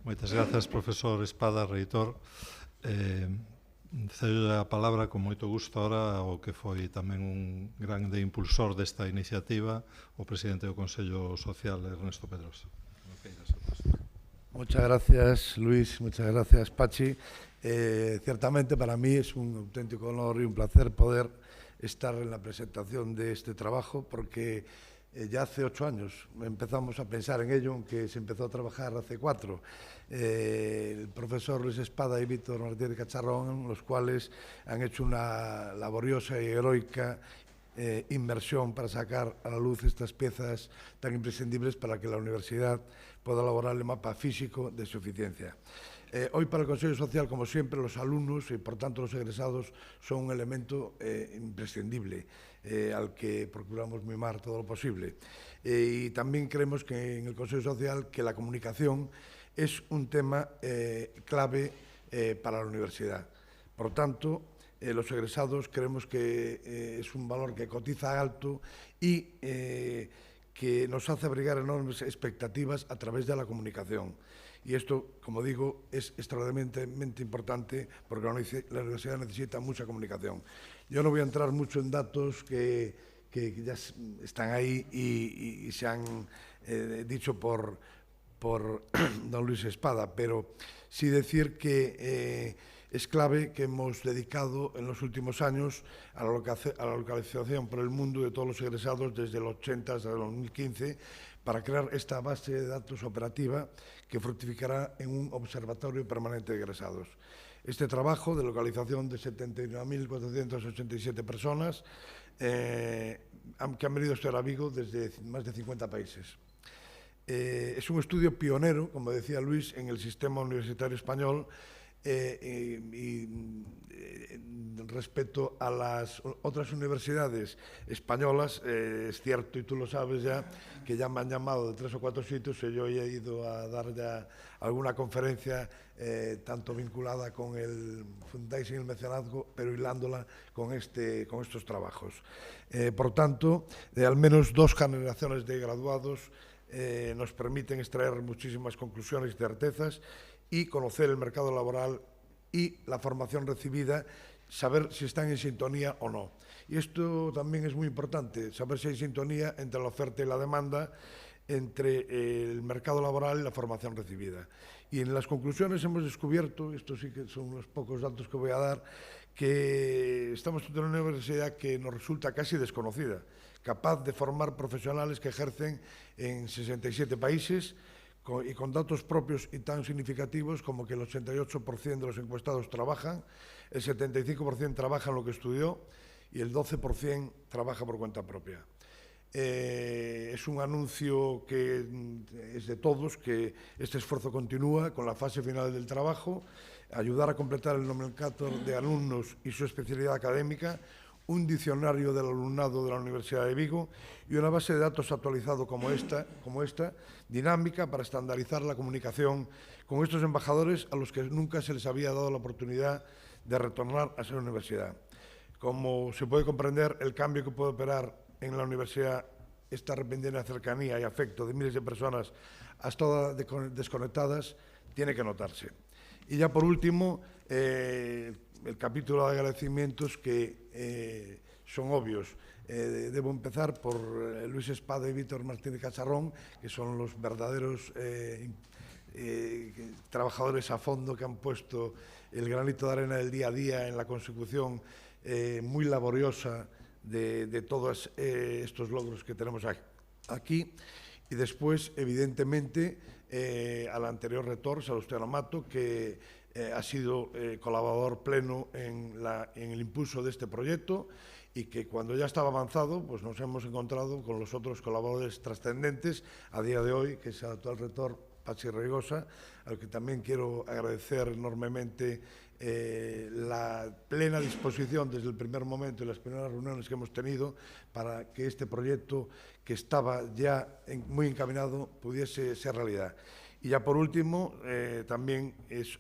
Moitas grazas, profesor Espada, reitor. Cedo a palabra con moito gusto ahora ao que foi tamén un grande impulsor desta iniciativa, o presidente do Consello Social, Ernesto Pedrosa. Muchas gracias, Luis. Muchas gracias, Pachi. Ciertamente para mí es un auténtico honor y un placer poder estar en la presentación de este trabajo, porque ya hace 8 años empezamos a pensar en ello, aunque se empezó a trabajar hace 4. El profesor Luis Espada y Víctor Martínez Cacharrón, los cuales han hecho una laboriosa y heroica inversión para sacar a la luz estas piezas tan imprescindibles para que la universidad pueda elaborar el mapa físico de su eficiencia. Hoy para el Consejo Social, como siempre, los alumnos y por tanto los egresados son un elemento imprescindible al que procuramos mimar todo lo posible. Y también creemos que en el Consejo Social que la comunicación es un tema clave para la universidad. Por tanto, los egresados creemos que es un valor que cotiza alto y que nos hace abrigar enormes expectativas a través de la comunicación. Y esto, como digo, es extraordinariamente importante porque la universidad necesita mucha comunicación. Yo no voy a entrar mucho en datos que ya están ahí y se han dicho por don Luis Espada, pero sí decir que es clave que hemos dedicado en los últimos años a la localización por el mundo de todos los egresados desde el 80 hasta el 2015 para crear esta base de datos operativa que fructificará en un observatorio permanente de egresados. Este trabajo de localización de 79.487 personas que han venido a estudiar a Vigo desde más de 50 países. Es un estudio pionero, como decía Luis, en el sistema universitario español y respecto a las otras universidades españolas, es cierto, y tú lo sabes ya, que ya me han llamado de 3 o 4 sitios y yo he ido a dar ya alguna conferencia tanto vinculada con el fundraising y el mecenazgo, pero hilándola con estos trabajos. Por tanto, al menos 2 generaciones de graduados nos permiten extraer muchísimas conclusiones y certezas y conocer el mercado laboral y la formación recibida, saber si están en sintonía o no. Y esto también es muy importante, saber si hay sintonía entre la oferta y la demanda, entre el mercado laboral y la formación recibida. Y en las conclusiones hemos descubierto, estos sí que son los pocos datos que voy a dar, que estamos en una universidad que nos resulta casi desconocida, capaz de formar profesionales que ejercen en 67 países, y con datos propios y tan significativos como que el 88% de los encuestados trabajan, el 75% trabaja en lo que estudió y el 12% trabaja por cuenta propia. Es un anuncio que es de todos, que este esfuerzo continúa con la fase final del trabajo, ayudar a completar el nomenclátor de alumnos y su especialidad académica, un diccionario del alumnado de la Universidad de Vigo y una base de datos actualizado como esta, dinámica para estandarizar la comunicación con estos embajadores a los que nunca se les había dado la oportunidad de retornar a esa universidad. Como se puede comprender, el cambio que puede operar en la universidad esta repentina cercanía y afecto de miles de personas hasta ahora desconectadas tiene que notarse. Y ya por último, el capítulo de agradecimientos que son obvios. Debo empezar por Luis Espada y Víctor Martínez Cacharrón, que son los verdaderos trabajadores a fondo que han puesto el granito de arena del día a día en la consecución muy laboriosa de todos estos logros que tenemos aquí. Y después, evidentemente, al anterior rector, Salustiano Mato, que ha sido colaborador pleno en el impulso de este proyecto y que cuando ya estaba avanzado pues nos hemos encontrado con los otros colaboradores trascendentes a día de hoy, que es el actual rector Pachi Reigosa, al que también quiero agradecer enormemente la plena disposición desde el primer momento y las primeras reuniones que hemos tenido para que este proyecto, que estaba ya muy encaminado, pudiese ser realidad. Y ya por último, también es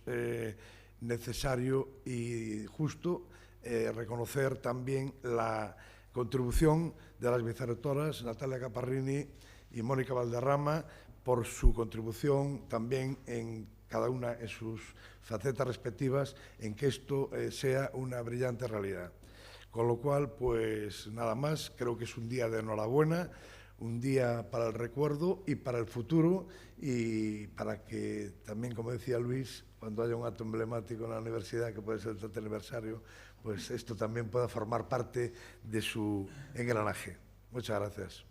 necesario y justo reconocer también la contribución de las vicerrectoras Natalia Caparrini y Mónica Valderrama por su contribución también en cada una en sus facetas respectivas, en que esto sea una brillante realidad. Con lo cual, pues nada más, creo que es un día de enhorabuena, un día para el recuerdo y para el futuro, y para que también, como decía Luis, cuando haya un acto emblemático en la universidad, que puede ser el 30 aniversario, pues esto también pueda formar parte de su engranaje. Muchas gracias.